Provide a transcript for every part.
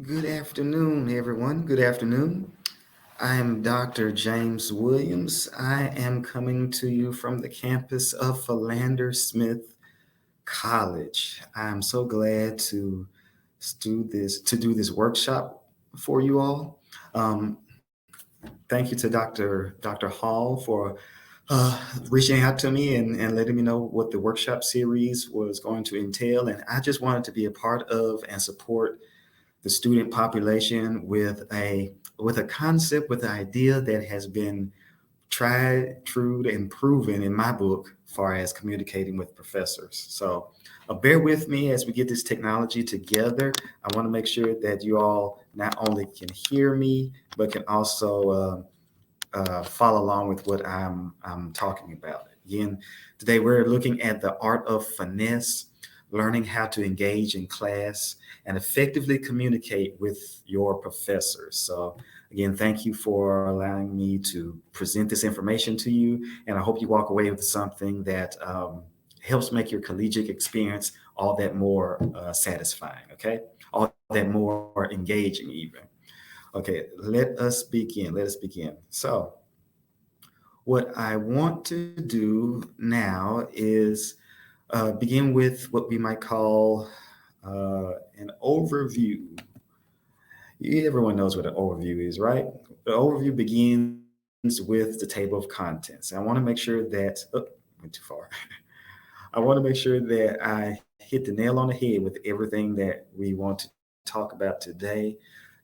Good afternoon, everyone. Good afternoon. I am Dr. James Williams. I am coming to you from the campus of College. I'm so glad to do this workshop for you all. Um, Thank you to Dr. Hall for reaching out to me and letting me know what the workshop series was going to entail. And I just wanted to be a part of and support the student population with a concept, with an idea that has been tried, true, and proven in my book, far as communicating with professors. So bear with me as we get this technology together. I want to make sure that you all not only can hear me, but can also follow along with what I'm talking about. Again, today we're looking at the art of finesse, learning how to engage in class and effectively communicate with your professors. So, again, thank you for allowing me to present this information to you. And I hope you walk away with something that helps make your collegiate experience all that more satisfying, okay? All that more engaging, even. Okay, let us begin. Let us begin. So, what I want to do now is begin with what we might call an overview. Everyone knows what an overview is, right? The overview begins with the table of contents. I want to make sure that, went too far. I want to make sure that I hit the nail on the head with everything that we want to talk about today.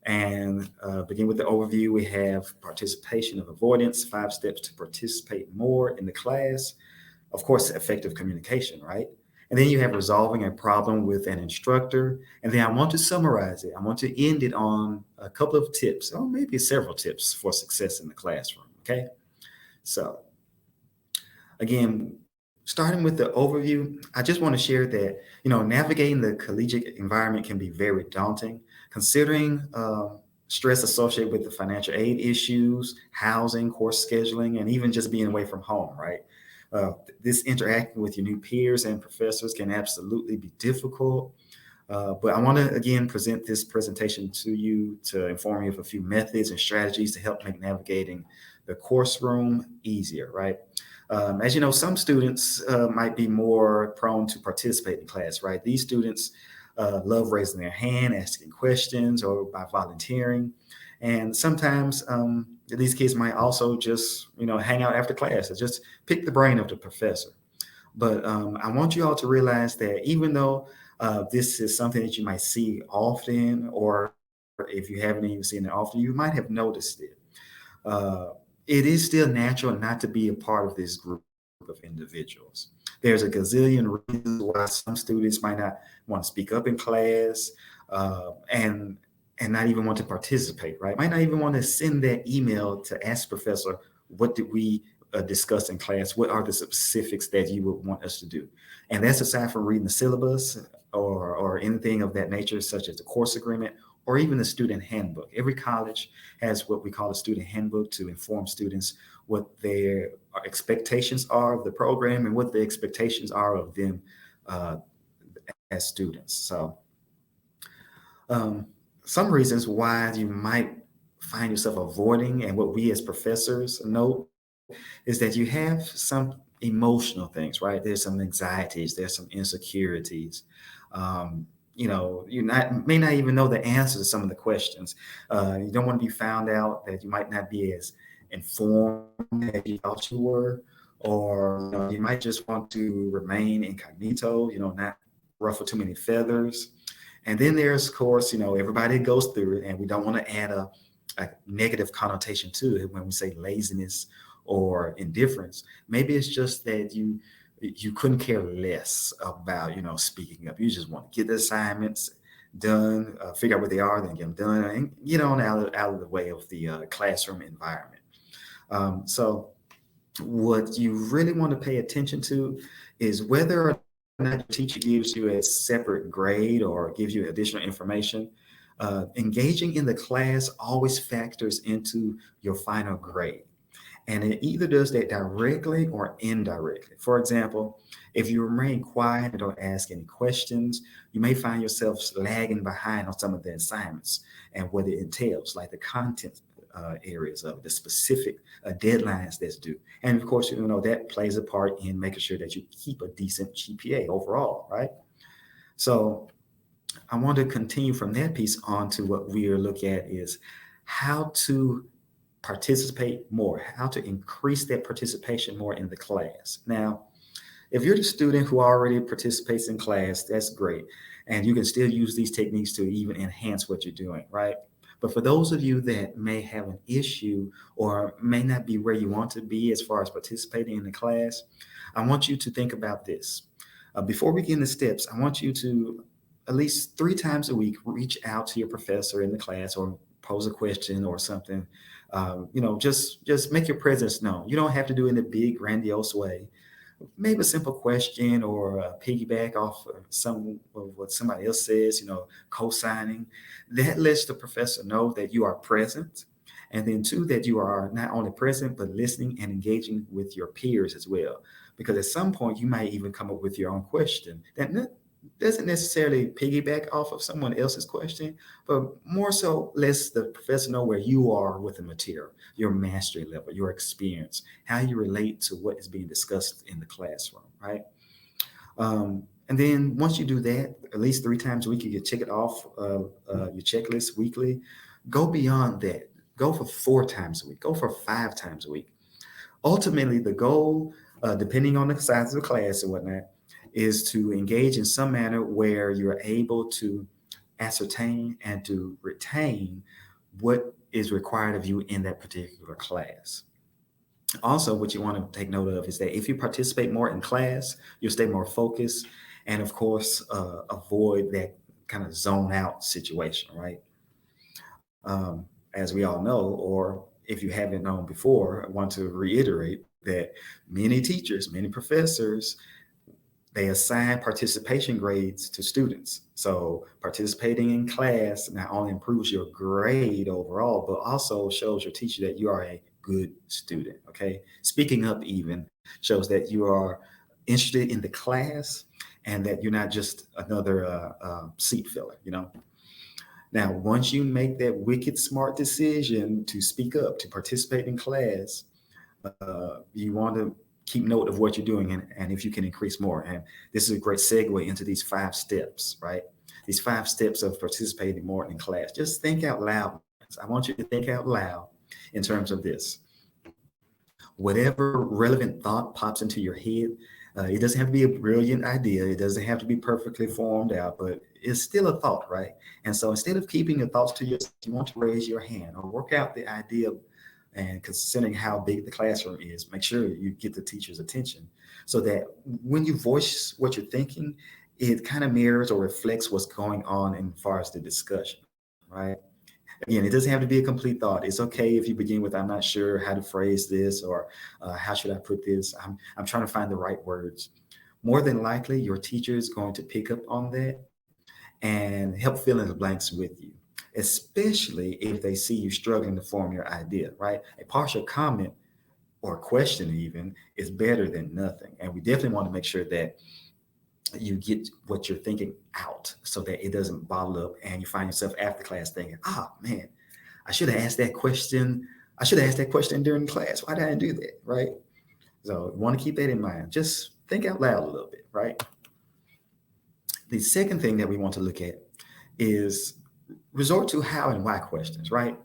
And begin with the overview. We have participation of avoidance, 5 steps to participate more in the class. Of course, effective communication, right? And then you have resolving a problem with an instructor. And then I want to summarize it. I want to end it on a couple of tips, or maybe several tips for success in the classroom. Okay. So, again, starting with the overview, I just want to share that, navigating the collegiate environment can be very daunting, considering stress associated with the financial aid issues, housing, course scheduling, and even just being away from home, right? This interacting with your new peers and professors can absolutely be difficult. But I want to again present this presentation to you to inform you of a few methods and strategies to help make navigating the course room easier, right? As you know, some students might be more prone to participate in class, right? These students love raising their hand, asking questions, or by volunteering. And sometimes these kids might also just, hang out after class and just pick the brain of the professor. But I want you all to realize that even though this is something that you might see often, or if you haven't even seen it often, you might have noticed it. Uh, it is still natural not to be a part of this group of individuals. There's a gazillion reasons why some students might not want to speak up in class, and not even want to participate, right? Might not even want to send that email to ask professor, what did we discuss in class? What are the specifics that you would want us to do? And that's aside from reading the syllabus or anything of that nature, such as the course agreement or even the student handbook. Every college has what we call a student handbook to inform students what their expectations are of the program and what the expectations are of them uh, as students. So, um, some reasons why you might find yourself avoiding, and what we as professors know, is that you have some emotional things, right? There's some anxieties, there's some insecurities. You may not even know the answer to some of the questions. You don't want to be found out that you might not be as informed as you thought you were, or you might just want to remain incognito, not ruffle too many feathers. And then there's, of course, everybody goes through it, and we don't want to add a negative connotation to it when we say laziness or indifference. Maybe it's just that you couldn't care less about speaking up. You just want to get the assignments done, figure out what they are, then get them done, and get on out of the way of the classroom environment. So what you really want to pay attention to is whether or not your teacher gives you a separate grade or gives you additional information. Engaging in the class always factors into your final grade. And it either does that directly or indirectly. For example, if you remain quiet and don't ask any questions, you may find yourself lagging behind on some of the assignments and what it entails, like the content areas of the specific deadlines that's due. And of course, that plays a part in making sure that you keep a decent GPA overall, right? So I want to continue from that piece on to what we are looking at is how to participate more, how to increase that participation more in the class. Now, if you're the student who already participates in class, that's great. And you can still use these techniques to even enhance what you're doing, right? But for those of you that may have an issue or may not be where you want to be as far as participating in the class, I want you to think about this. Before we get into steps, I want you to at least 3 times a week reach out to your professor in the class or pose a question or something. Just make your presence known. You don't have to do it in a big, grandiose way. Maybe a simple question or piggyback off of some of what somebody else says, co-signing. That lets the professor know that you are present. And then 2, that you are not only present, but listening and engaging with your peers as well. Because at some point, you might even come up with your own question that doesn't necessarily piggyback off of someone else's question, but more so lets the professor know where you are with the material, your mastery level, your experience, how you relate to what is being discussed in the classroom, right? And then once you do that, at least 3 times a week, you can check it off your checklist weekly. Go beyond that. Go for 4 times a week. Go for 5 times a week. Ultimately, the goal, depending on the size of the class and whatnot, is to engage in some manner where you're able to ascertain and to retain what is required of you in that particular class. Also, what you want to take note of is that if you participate more in class, you'll stay more focused and, of course, avoid that kind of zone out situation, right? As we all know, or if you haven't known before, I want to reiterate that many teachers, many professors, they assign participation grades to students. So participating in class not only improves your grade overall, but also shows your teacher that you are a good student, okay? Speaking up even shows that you are interested in the class and that you're not just another seat filler, Now, once you make that wicked smart decision to speak up, to participate in class, you want to keep note of what you're doing and if you can increase more. And this is a great segue into these 5 steps, right? These 5 steps of participating more in class. Just think out loud. I want you to think out loud in terms of this. Whatever relevant thought pops into your head, it doesn't have to be a brilliant idea. It doesn't have to be perfectly formed out, but it's still a thought, right? And so instead of keeping your thoughts to yourself, you want to raise your hand or work out the idea. And considering how big the classroom is, make sure you get the teacher's attention so that when you voice what you're thinking, it kind of mirrors or reflects what's going on as far as the discussion, right? Again, it doesn't have to be a complete thought. It's okay if you begin with, I'm not sure how to phrase this, or how should I put this? I'm trying to find the right words. More than likely, your teacher is going to pick up on that and help fill in the blanks with you, especially if they see you struggling to form your idea, right? A partial comment or question even is better than nothing. And we definitely want to make sure that you get what you're thinking out so that it doesn't bottle up and you find yourself after class thinking, man, I should have asked that question. I should have asked that question during class. Why did I do that, right? So you want to keep that in mind. Just think out loud a little bit, right? The second thing that we want to look at is resort to how and why questions, right?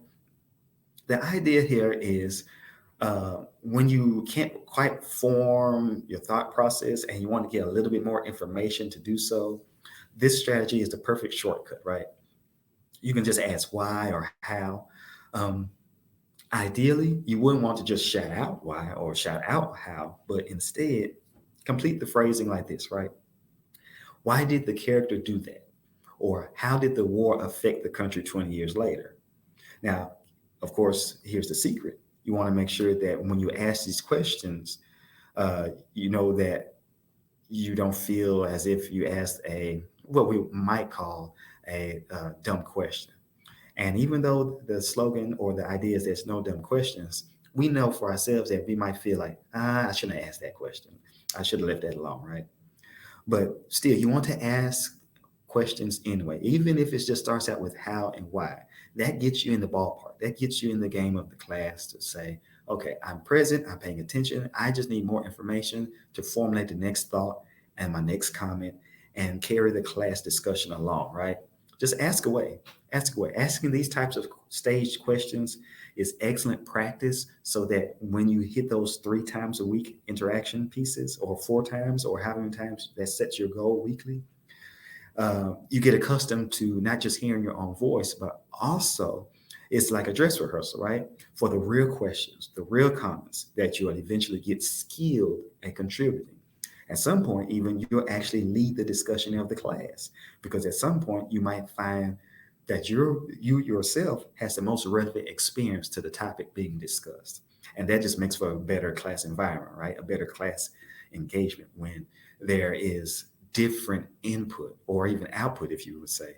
The idea here is when you can't quite form your thought process and you want to get a little bit more information to do so, this strategy is the perfect shortcut, right? You can just ask why or how. Ideally, you wouldn't want to just shout out why or shout out how, but instead complete the phrasing like this, right? Why did the character do that? Or how did the war affect the country 20 years later? Now, of course, here's the secret. You want to make sure that when you ask these questions, you know that you don't feel as if you asked what we might call a dumb question. And even though the slogan or the idea is there's no dumb questions, we know for ourselves that we might feel like, I shouldn't have asked that question. I should have left that alone, right? But still, you want to ask questions anyway, even if it just starts out with how and why. That gets you in the ballpark. That gets you in the game of the class to say, okay, I'm present, I'm paying attention. I just need more information to formulate the next thought and my next comment and carry the class discussion along, right? Just ask away. Ask away. Asking these types of staged questions is excellent practice so that when you hit those 3 times a week interaction pieces or 4 times or how many times that sets your goal weekly, you get accustomed to not just hearing your own voice, but also it's like a dress rehearsal, right? For the real questions, the real comments that you'll eventually get skilled at contributing. At some point, even you'll actually lead the discussion of the class because at some point you might find that you yourself has the most relevant experience to the topic being discussed. And that just makes for a better class environment, right? A better class engagement when there is different input or even output, if you would say,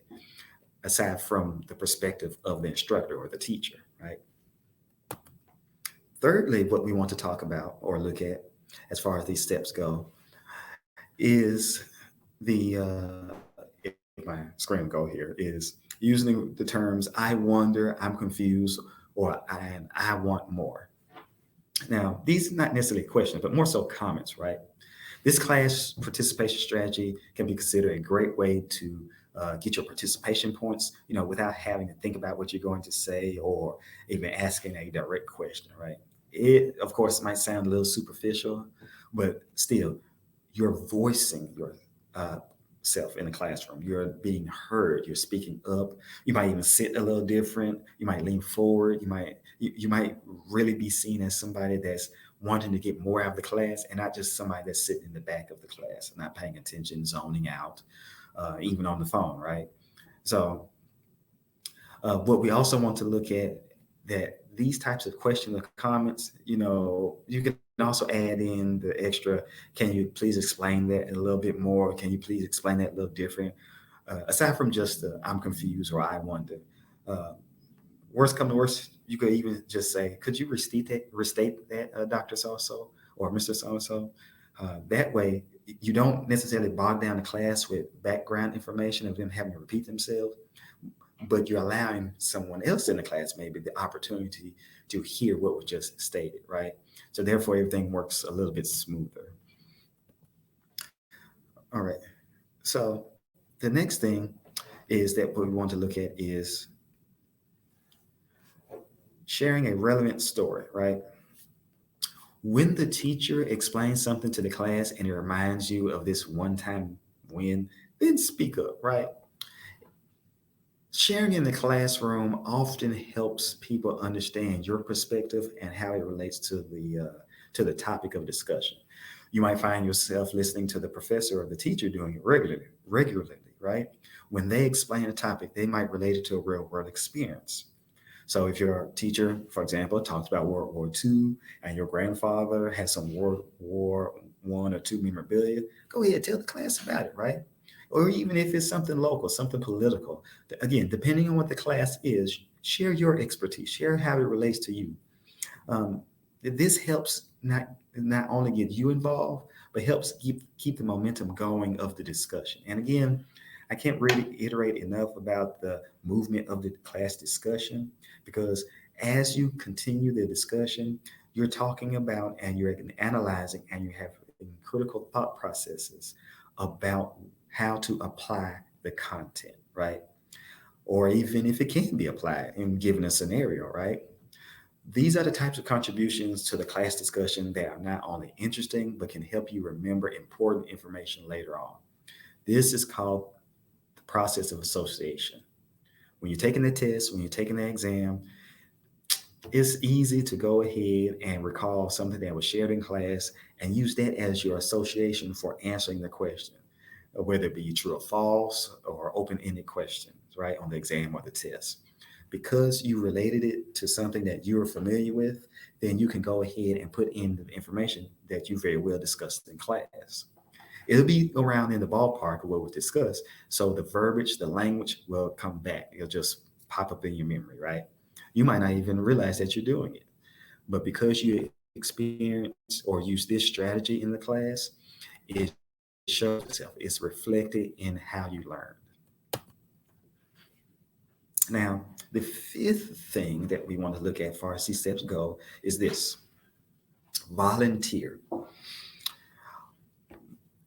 aside from the perspective of the instructor or the teacher, right? Thirdly, what we want to talk about or look at as far as these steps go is if my screen go here, is using the terms I wonder, I'm confused, or I want more. Now, these are not necessarily questions, but more so comments, right? This class participation strategy can be considered a great way to get your participation points, without having to think about what you're going to say or even asking a direct question, right? It, of course, might sound a little superficial, but still, you're voicing your self in the classroom. You're being heard. You're speaking up. You might even sit a little different. You might lean forward. You might really be seen as somebody that's wanting to get more out of the class and not just somebody that's sitting in the back of the class, not paying attention, zoning out, even on the phone, right? So what we also want to look at that these types of questions or comments, you can also add in the extra, can you please explain that a little bit more? Can you please explain that a little different? Aside from just the I'm confused or I wonder. Worst come to worst, you could even just say, could you restate that, Dr. So-so or Mr. So-so? That way, you don't necessarily bog down the class with background information of them having to repeat themselves, but you're allowing someone else in the class maybe the opportunity to hear what was just stated, right? So therefore, everything works a little bit smoother. All right. So the next thing is that what we want to look at is sharing a relevant story, right? When the teacher explains something to the class and it reminds you of this one-time win, then speak up, right? Sharing in the classroom often helps people understand your perspective and how it relates to the topic of discussion. You might find yourself listening to the professor or the teacher doing it regularly, right? When they explain a topic, they might relate it to a real world experience. So if your teacher, for example, talks about World War II and your grandfather has some World War One or two memorabilia, go ahead, tell the class about it, right? Or even if it's something local, something political. Again, depending on what the class is, share your expertise, share how it relates to you. This helps not only get you involved, but helps keep the momentum going of the discussion. And again, I can't really iterate enough about the movement of the class discussion because as you continue the discussion, you're talking about and you're analyzing and you have critical thought processes about how to apply the content, right? Or even if it can be applied in given a scenario, right? These are the types of contributions to the class discussion that are not only interesting, but can help you remember important information later on. This is called the process of association. When you're taking the test, when you're taking the exam, it's easy to go ahead and recall something that was shared in class and use that as your association for answering the question, whether it be true or false or open-ended questions, right, on the exam or the test. Because you related it to something that you're familiar with, then you can go ahead and put in the information that you very well discussed in class. It'll be around in the ballpark of what was discussed. So the verbiage, the language will come back. It'll just pop up in your memory, right? You might not even realize that you're doing it. but because you experience or use this strategy in the class, it shows itself. It's reflected in how you learn. Now, the fifth thing that we want to look at for our C steps go is this: volunteer.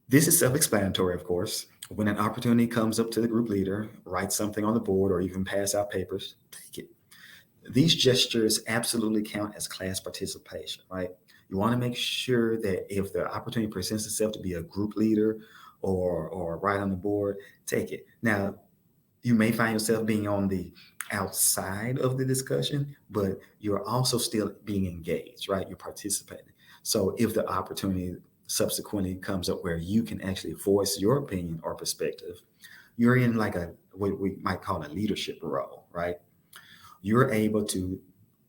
This is self-explanatory, of course. When an opportunity comes up to the group leader, write something on the board or even pass out papers, take it. These gestures absolutely count as class participation, right? You want to make sure that if the opportunity presents itself to be a group leader or write on the board, take it. Now, you may find yourself being on the outside of the discussion, but you're also still being engaged, right? You're participating. So if the opportunity subsequently comes up where you can actually voice your opinion or perspective, you're in like a what we might call a leadership role, right? You're able to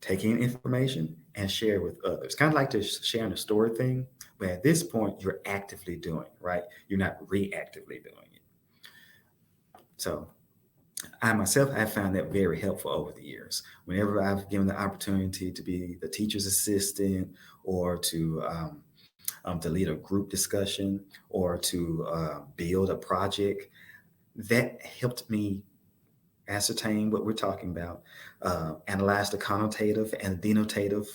take in information and share with others. Kind of like the sharing a story thing, but at this point, you're actively doing, right? You're not reactively doing it. So I myself have found that very helpful over the years. Whenever I've given the opportunity to be the teacher's assistant or to lead a group discussion or to build a project, that helped me ascertain what we're talking about, analyze the connotative and denotative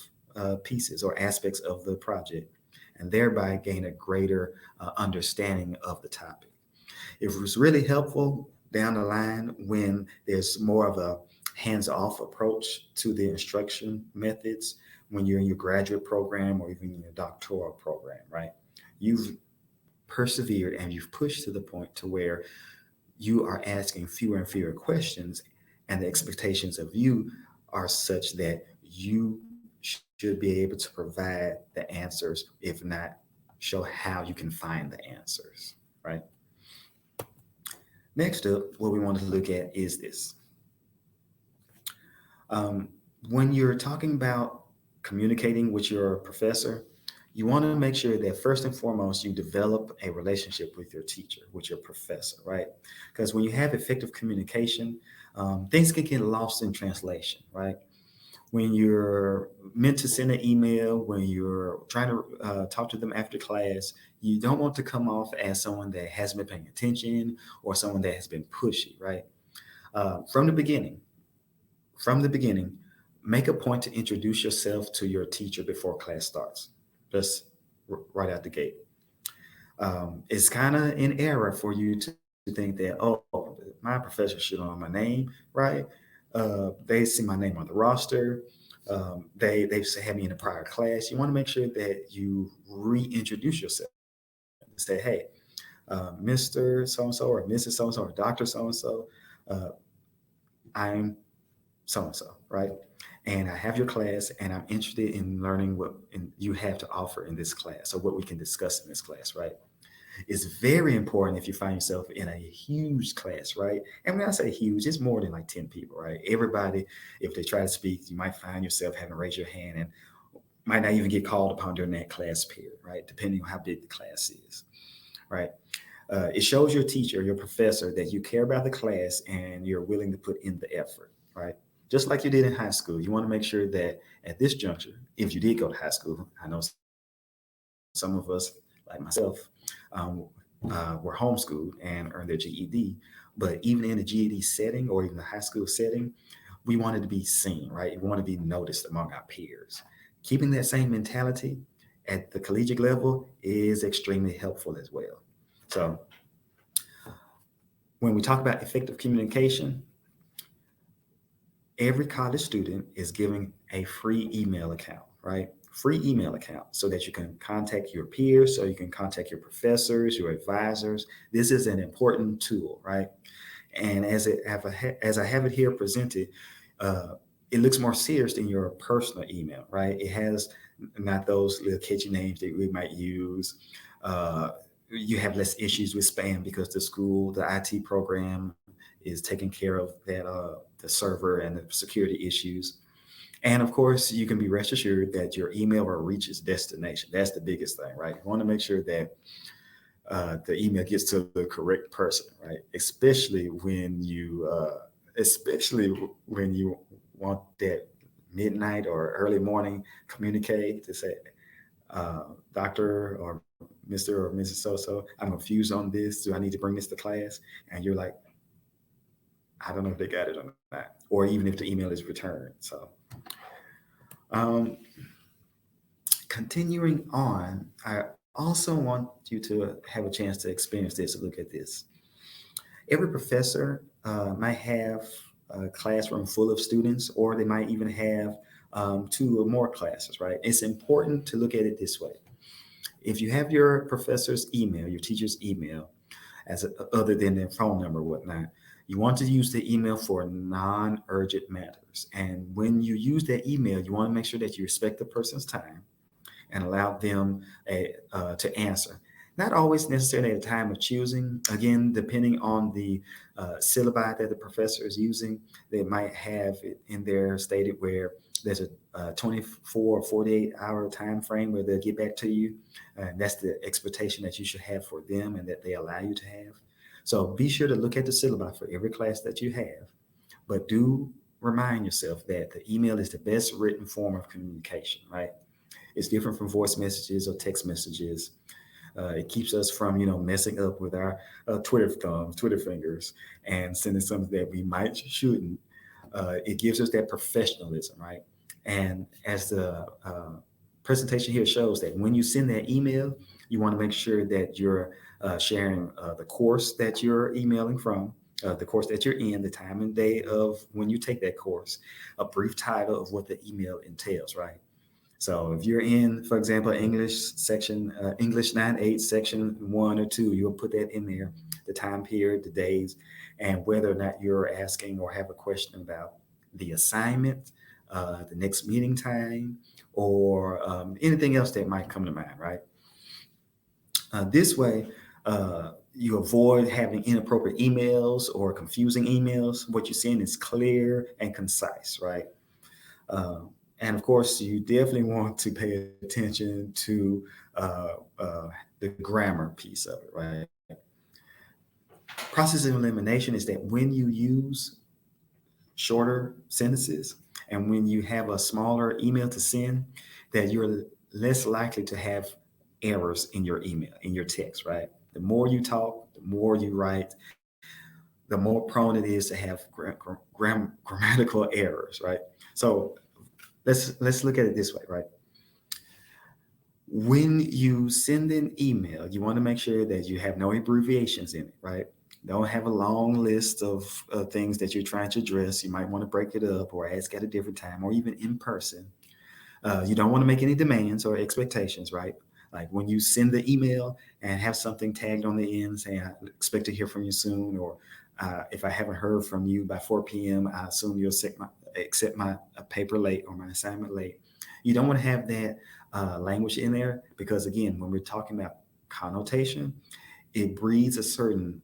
pieces or aspects of the project, and thereby gain a greater understanding of the topic. It was really helpful down the line when there's more of a hands-off approach to the instruction methods when you're in your graduate program or even in your doctoral program, right? You've persevered and you've pushed to the point to where you are asking fewer and fewer questions, and the expectations of you are such that you should be able to provide the answers, if not show how you can find the answers, right? Next up, what we want to look at is this. When you're talking about communicating with your professor, you want to make sure that first and foremost, you develop a relationship with your teacher, with your professor, right? Because when you have effective communication, things can get lost in translation, right? When you're meant to send an email, when you're trying to talk to them after class, you don't want to come off as someone that hasn't been paying attention or someone that has been pushy, right? From the beginning, make a point to introduce yourself to your teacher before class starts. Just right out the gate. It's kind of an error for you to think that, oh, my professor should know my name, right? They see my name on the roster. They've had me in a prior class. You want to make sure that you reintroduce yourself. Say, hey, Mr. So-and-so or Mrs. So-and-so or Dr. So-and-so, I'm so-and-so, right? And I have your class and I'm interested in learning what you have to offer in this class or what we can discuss in this class, right? It's very important if you find yourself in a huge class, right? And when I say huge, it's more than like 10 people, right? Everybody, if they try to speak, you might find yourself having to raise your hand and might not even get called upon during that class period, right? Depending on how big the class is, right? It shows your teacher, your professor, that you care about the class and you're willing to put in the effort, right? Just like you did in high school. You want to make sure that at this juncture, if you did go to high school, I know some of us, like myself, were homeschooled and earned their GED. But even in the GED setting or even the high school setting, we wanted to be seen, right? We want to be noticed among our peers. Keeping that same mentality at the collegiate level is extremely helpful as well. So when we talk about effective communication, every college student is given a free email account, right? Free email account so that you can contact your peers, so you can contact your professors, your advisors. This is an important tool, right? And as I have it here presented, it looks more serious than your personal email, right? It has not those little catchy names that we might use. You have less issues with spam because the school, the IT program is taking care of that, the server and the security issues. And of course, you can be rest assured that your email will reach its destination. That's the biggest thing, right? You want to make sure that the email gets to the correct person, right? Especially when you want that midnight or early morning communique to say, Doctor or Mr. or Mrs. So-so, I'm confused on this. Do I need to bring this to class? And you're like, I don't know if they got it or not, or even if the email is returned. So um, continuing on, I also want you to have a chance to experience this and look at this. Every professor might have a classroom full of students, or they might even have two or more classes, right? It's important to look at it this way. If you have your professor's email, your teacher's email, other than their phone number or whatnot, you want to use the email for non-urgent matters. And when you use that email, you want to make sure that you respect the person's time and allow them to answer. Not always necessarily at a time of choosing. Again, depending on the syllabi that the professor is using, they might have it in there stated where there's a 24 or 48 hour time frame where they'll get back to you. And that's the expectation that you should have for them and that they allow you to have. So be sure to look at the syllabi for every class that you have, but do remind yourself that the email is the best written form of communication, right? It's different from voice messages or text messages. It keeps us from, messing up with our Twitter thumbs, Twitter fingers, and sending something that we might shouldn't. It gives us that professionalism, right? And as the presentation here shows, that when you send that email, you want to make sure that you're sharing the course that you're emailing from, the course that you're in, the time and day of when you take that course, a brief title of what the email entails, right? So if you're in, for example, English section, English 9-8, section 1 or 2, you'll put that in there, the time period, the days, and whether or not you're asking or have a question about the assignment, the next meeting time, or anything else that might come to mind, right? This way, you avoid having inappropriate emails or confusing emails. What you're seeing is clear and concise, right? And of course, you definitely want to pay attention to the grammar piece of it, right? Process of elimination is that when you use shorter sentences and when you have a smaller email to send, that you're less likely to have errors in your email, in your text, right? The more you talk, the more you write, the more prone it is to have grammatical errors, right? So let's look at it this way, right? When you send an email, you want to make sure that you have no abbreviations in it, right? Don't have a long list of things that you're trying to address. You might want to break it up or ask at a different time or even in person. You don't want to make any demands or expectations, right? Like when you send the email and have something tagged on the end saying, I expect to hear from you soon, or if I haven't heard from you by 4 p.m., I assume you'll accept my paper late or my assignment late. You don't want to have that language in there because, again, when we're talking about connotation, it breeds a certain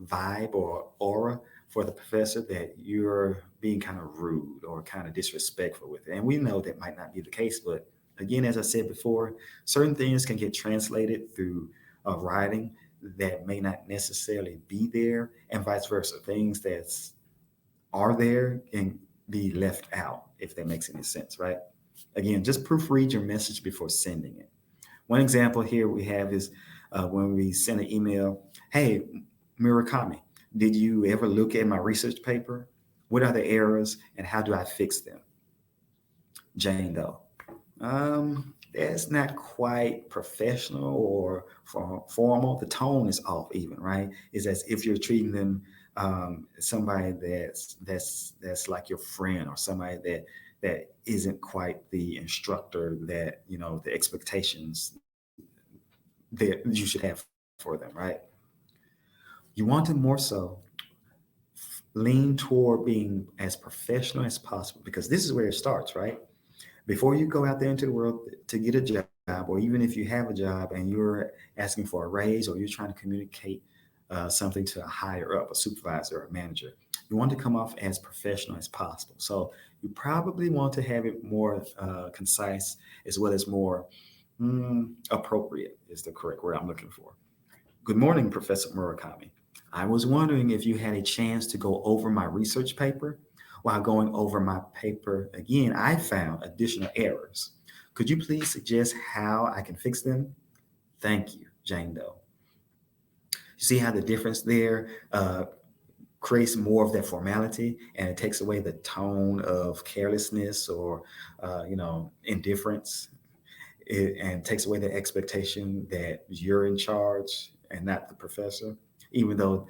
vibe or aura for the professor that you're being kind of rude or kind of disrespectful with it. And we know that might not be the case, but again, as I said before, certain things can get translated through writing that may not necessarily be there, and vice versa. Things that are there can be left out, if that makes any sense, right? Again, just proofread your message before sending it. One example here we have is when we send an email, hey, Murakami, did you ever look at my research paper? What are the errors and how do I fix them? Jane Doe. That's not quite professional or formal. The tone is off even, right? It's as if you're treating them somebody that's like your friend or somebody that isn't quite the instructor that, the expectations that you should have for them, right? You want to more so lean toward being as professional as possible because this is where it starts, right? Before you go out there into the world to get a job, or even if you have a job and you're asking for a raise or you're trying to communicate something to a higher up, a supervisor or a manager, you want to come off as professional as possible. So you probably want to have it more concise as well as more appropriate is the correct word I'm looking for. Good morning, Professor Murakami. I was wondering if you had a chance to go over my research paper. While going over my paper again, I found additional errors. Could you please suggest how I can fix them? Thank you, Jane Doe. You see how the difference there creates more of that formality, and it takes away the tone of carelessness or, indifference. And takes away the expectation that you're in charge and not the professor, even though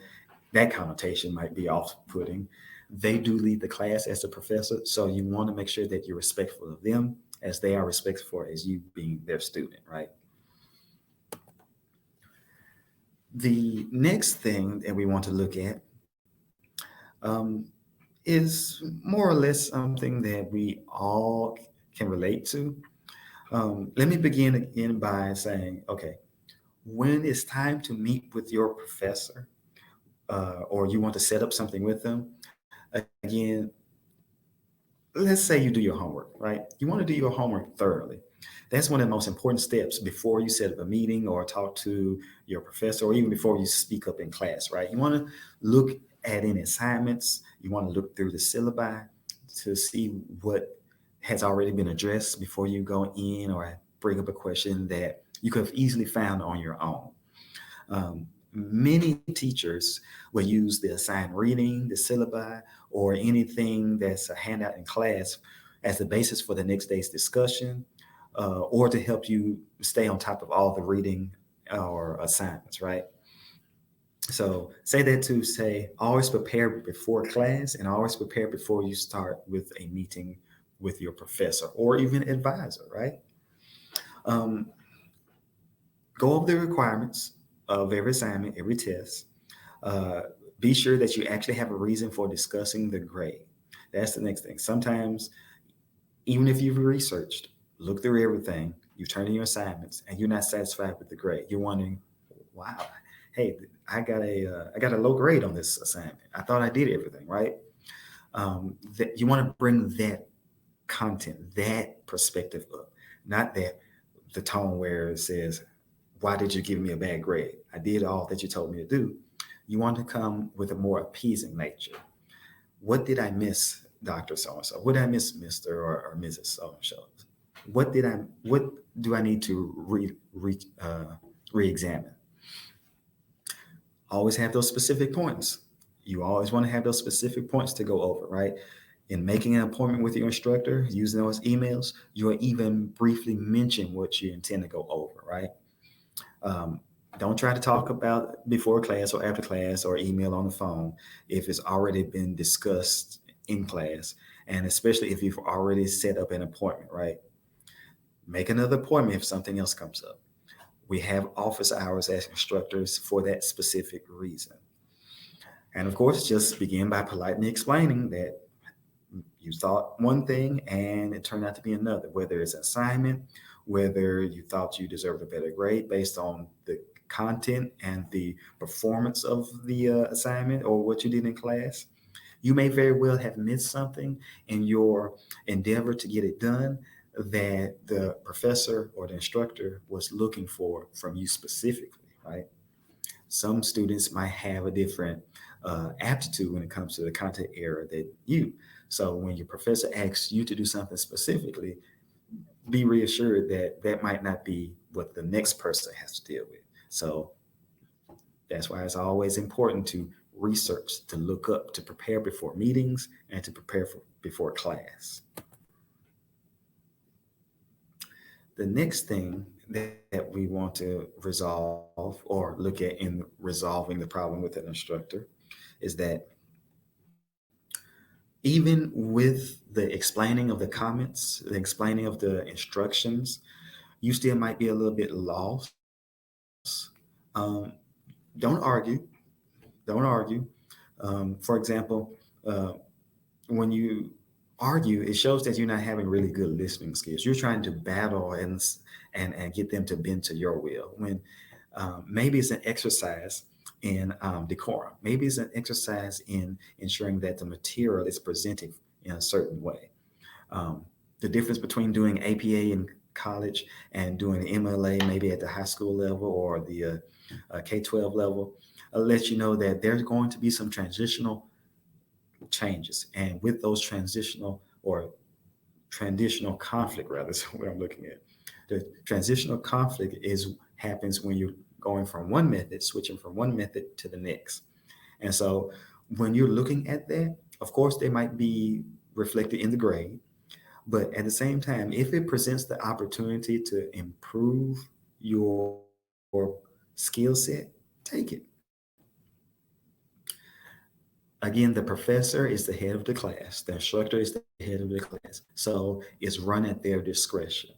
that connotation might be off-putting. They do lead the class as the professor, so you want to make sure that you're respectful of them as they are respectful as you being their student, right? The next thing that we want to look at um, is more or less something that we all can relate to. Let me begin again by saying, okay, when it's time to meet with your professor, or you want to set up something with them, again, let's say you do your homework, right? You want to do your homework thoroughly. That's one of the most important steps before you set up a meeting or talk to your professor, or even before you speak up in class, right? You want to look at any assignments. You want to look through the syllabi to see what has already been addressed before you go in or bring up a question that you could have easily found on your own. Many teachers will use the assigned reading, the syllabi, or anything that's a handout in class as the basis for the next day's discussion, or to help you stay on top of all the reading or assignments, right? So say that to say, always prepare before class and always prepare before you start with a meeting with your professor or even advisor, right? Um, Go over the requirements of every assignment, every test. Uh, be sure that you actually have a reason for discussing the grade. That's the next thing. Sometimes, even if you've researched, look through everything, you've turned in your assignments, and you're not satisfied with the grade. You're wondering, wow, hey, I got a low grade on this assignment. I thought I did everything right. That you want to bring that content, that perspective up, not that the tone where it says, why did you give me a bad grade? I did all that you told me to do. You want to come with a more appeasing nature. What did I miss, Dr. So-and-so? What did I miss, Mr. or Mrs. So-and-so? What do I need to re-examine? Always have those specific points. You always want to have those specific points to go over, right? In making an appointment with your instructor, using those emails, you'll even briefly mention what you intend to go over, right? Don't try to talk about before class or after class or email on the phone if it's already been discussed in class, and especially if you've already set up an appointment, right? Make another appointment if something else comes up. We have office hours as instructors for that specific reason. And of course, just begin by politely explaining that you thought one thing and it turned out to be another, whether it's an assignment, whether you thought you deserved a better grade based on the content and the performance of the assignment or what you did in class. You may very well have missed something in your endeavor to get it done that the professor or the instructor was looking for from you specifically, right? Some students might have a different aptitude when it comes to the content area than you. So when your professor asks you to do something specifically, be reassured that that might not be what the next person has to deal with. So that's why it's always important to research, to look up, to prepare before meetings, and to prepare before class. The next thing that we want to resolve or look at in resolving the problem with an instructor is that even with the explaining of the comments, the explaining of the instructions, you still might be a little bit lost. Um, don't argue. Don't argue. For example, when you argue, it shows that you're not having really good listening skills. You're trying to battle and get them to bend to your will. When maybe it's an exercise in decorum. Maybe it's an exercise in ensuring that the material is presented in a certain way. The difference between doing APA in college and doing MLA maybe at the high school level or the K-12 level lets you know that there's going to be some transitional changes. And with those transitional conflict, rather, is what I'm looking at. The transitional conflict happens when you're going from one method, switching from one method to the next. And so when you're looking at that, of course, they might be reflected in the grade, but at the same time, if it presents the opportunity to improve your skill set, take it. Again, the professor is the head of the class, the instructor is the head of the class. So it's run at their discretion.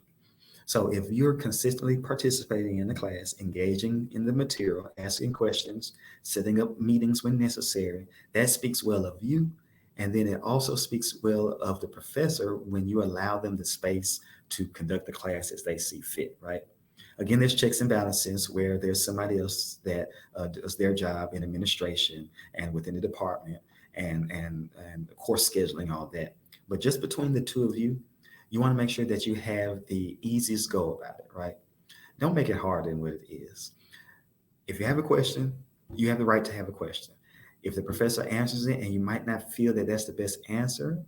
So if you're consistently participating in the class, engaging in the material, asking questions, setting up meetings when necessary, that speaks well of you. And then it also speaks well of the professor when you allow them the space to conduct the class as they see fit, right? Again, there's checks and balances where there's somebody else that does their job in administration and within the department and of course scheduling all that. But just between the two of you, you want to make sure that you have the easiest go about it, right? Don't make it harder than what it is. If you have a question, you have the right to have a question. If the professor answers it and you might not feel that that's the best answer,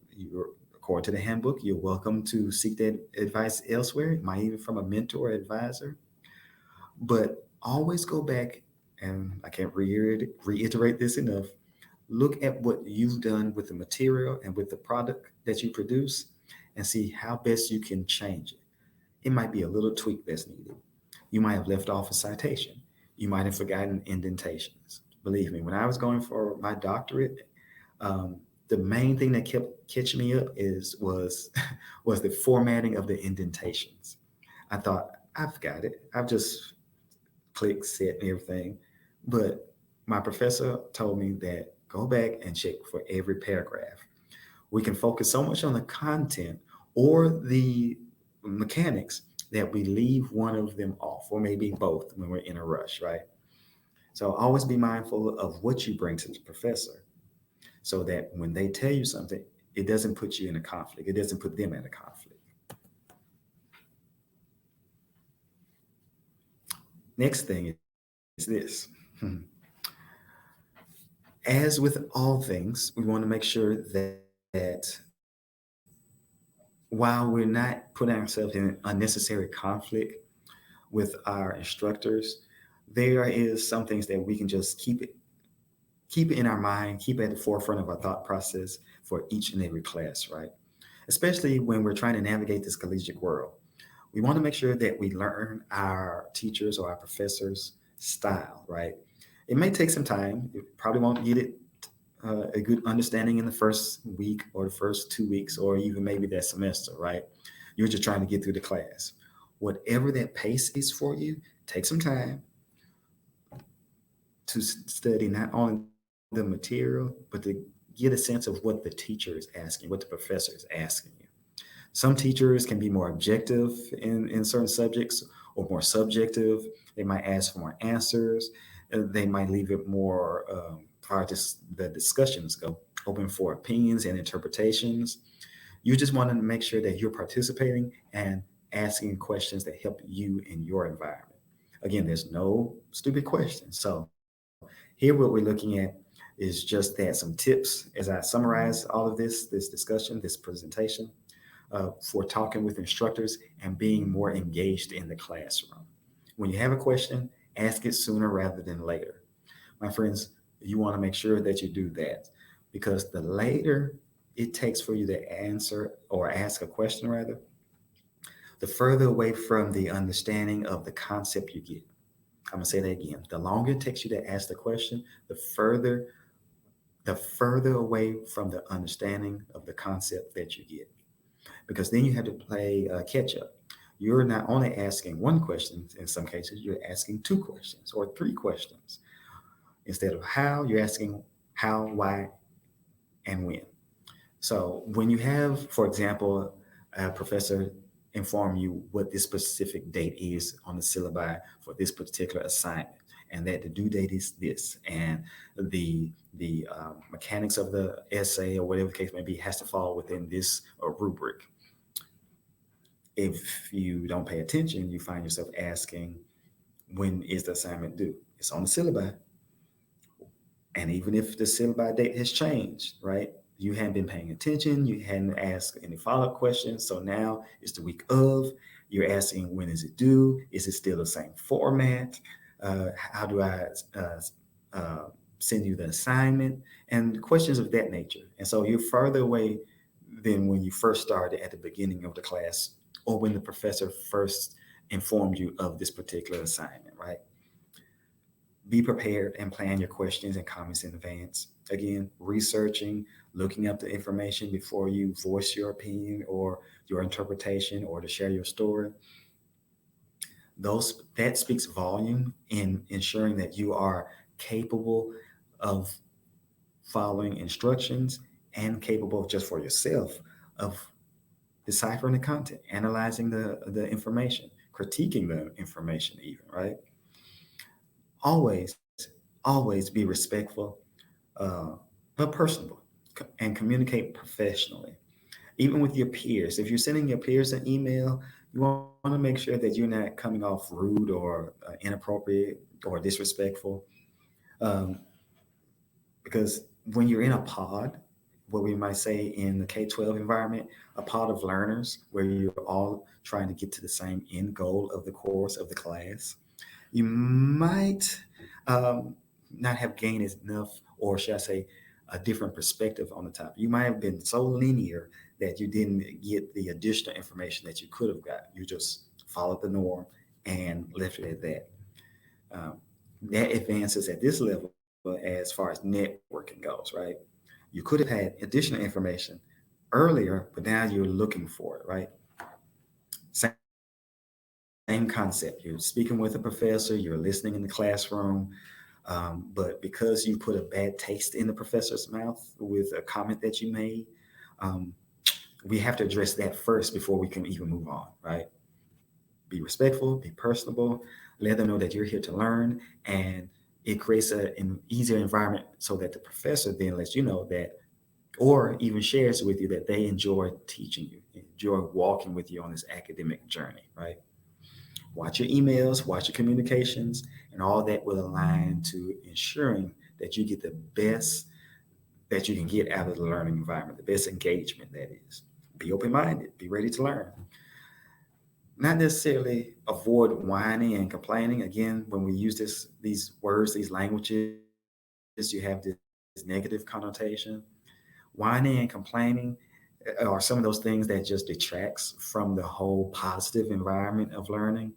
according to the handbook, you're welcome to seek that advice elsewhere. It might even from a mentor or advisor. But always go back, and I can't reiterate this enough. Look at what you've done with the material and with the product that you produce and see how best you can change it. It might be a little tweak that's needed. You might have left off a citation. You might have forgotten indentations. Believe me, when I was going for my doctorate, the main thing that kept catching me up was was the formatting of the indentations. I thought, I've got it. I've just clicked, set, and everything. But my professor told me that go back and check for every paragraph. We can focus so much on the content or the mechanics that we leave one of them off, or maybe both when we're in a rush, right? So always be mindful of what you bring to the professor so that when they tell you something, it doesn't put you in a conflict. It doesn't put them in a conflict. Next thing is this. As with all things, we want to make sure that while we're not putting ourselves in unnecessary conflict with our instructors, there is some things that we can just keep it in our mind, keep it at the forefront of our thought process for each and every class, right? Especially when we're trying to navigate this collegiate world. We want to make sure that we learn our teachers or our professors' style, right? It may take some time. You probably won't get it a good understanding in the first week or the first 2 weeks or even maybe that semester, right? You're just trying to get through the class. Whatever that pace is for you, take some time to study not only the material, but to get a sense of what the teacher is asking, what the professor is asking you. Some teachers can be more objective in certain subjects or more subjective. They might ask for more answers. They might leave it more, far as the discussions go, open for opinions and interpretations. You just want to make sure that you're participating and asking questions that help you in your environment. Again, there's no stupid questions. So here what we're looking at is just that, some tips as I summarize all of this discussion, this presentation, for talking with instructors and being more engaged in the classroom. When you have a question, ask it sooner rather than later. My friends, you want to make sure that you do that, because the later it takes for you to answer or ask a question rather, the further away from the understanding of the concept you get. I'm gonna say that again. The longer it takes you to ask the question, the further away from the understanding of the concept that you get. Because then you have to play catch up. You're not only asking one question, in some cases, you're asking two questions or three questions. Instead of how, you're asking how, why, and when. So when you have, for example, a professor inform you what this specific date is on the syllabi for this particular assignment, and that the due date is this, and the mechanics of the essay or whatever the case may be has to fall within this rubric. If you don't pay attention, you find yourself asking, when is the assignment due? It's on the syllabi. And even if the syllabi date has changed, right? You hadn't been paying attention. You hadn't asked any follow-up questions. So now it's the week of. You're asking, when is it due? Is it still the same format? How do I uh, send you the assignment? And questions of that nature. And so you're further away than when you first started at the beginning of the class, or when the professor first informed you of this particular assignment, right? Be prepared and plan your questions and comments in advance. Again, researching, looking up the information before you voice your opinion or your interpretation or to share your story. That speaks volume in ensuring that you are capable of following instructions and capable just for yourself of deciphering the content, analyzing the information, critiquing the information even, right? Always, always be respectful, uh, but personable, and communicate professionally. Even with your peers, if you're sending your peers an email, you want to make sure that you're not coming off rude or inappropriate or disrespectful. Um, because when you're in a pod, what we might say in the K-12 environment, a pod of learners where you're all trying to get to the same end goal of the course of the class, you might not have gained enough, or should I say, a different perspective on the topic. You might have been so linear that you didn't get the additional information that you could have got. You just followed the norm and left it at that. Um, that advances at this level as far as networking goes, right? You could have had additional information earlier, but now you're looking for it, right? Same concept. You're speaking with a professor, you're listening in the classroom, but because you put a bad taste in the professor's mouth with a comment that you made, um, we have to address that first before we can even move on, right? Be respectful, be personable, let them know that you're here to learn, and it creates an easier environment so that the professor then lets you know that, or even shares with you that they enjoy teaching you, enjoy walking with you on this academic journey, right? Watch your emails, watch your communications, and all that will align to ensuring that you get the best that you can get out of the learning environment, the best engagement that is. Be open minded, be ready to learn. Not necessarily avoid whining and complaining. Again, when we use these words, these languages, you have this negative connotation. Whining and complaining are some of those things that just detracts from the whole positive environment of learning.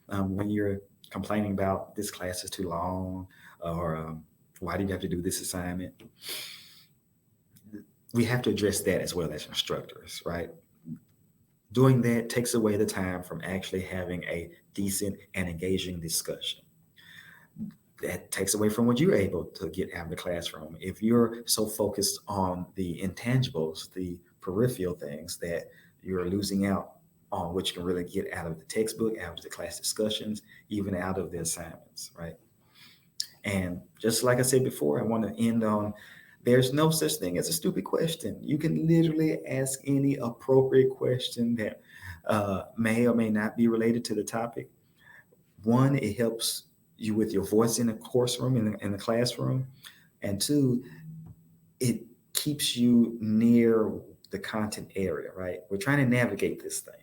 When you're complaining about this class is too long, or why do you have to do this assignment, we have to address that as well as instructors, right? Doing that takes away the time from actually having a decent and engaging discussion. That takes away from what you're able to get out of the classroom. If you're so focused on the intangibles, the peripheral things, that you're losing out on what you can really get out of the textbook, out of the class discussions, even out of the assignments, right? And just like I said before, I want to end on, there's no such thing as a stupid question. You can literally ask any appropriate question that may or may not be related to the topic. One, it helps you with your voice in the course room, in the classroom. And two, it keeps you near the content area, right? We're trying to navigate this thing.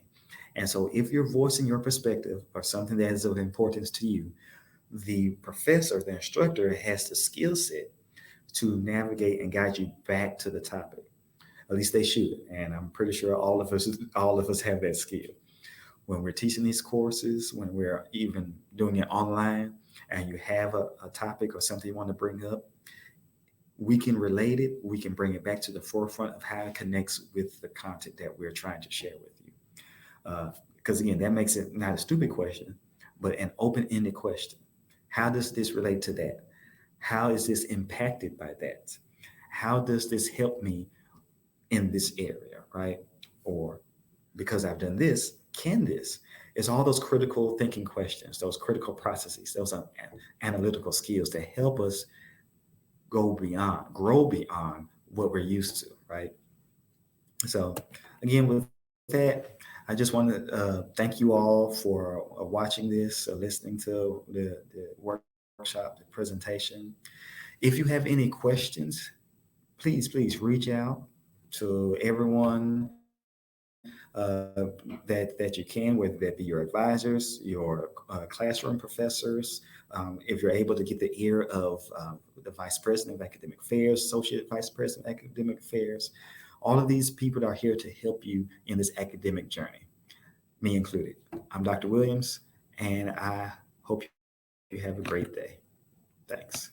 And so if you're voicing your perspective or something that is of importance to you, the professor, the instructor has the skill set to navigate and guide you back to the topic. At least they should. And I'm pretty sure all of us have that skill. When we're teaching these courses, when we're even doing it online, and you have a topic or something you want to bring up, we can relate it, we can bring it back to the forefront of how it connects with the content that we're trying to share with you. Because again, that makes it not a stupid question, but an open-ended question. How does this relate to that? How is this impacted by that? How does this help me in this area, right? Or because I've done this, can this? It's all those critical thinking questions, those critical processes, those analytical skills that help us grow beyond what we're used to, right? So, again, with that, I just want to thank you all for watching this, listening to the workshop, the presentation. If you have any questions, please reach out to everyone that you can, whether that be your advisors, your classroom professors. If you're able to get the ear of the vice president of academic affairs, associate vice president of academic affairs, all of these people are here to help you in this academic journey, me included. I'm Dr. Williams, and I hope you have a great day. Thanks.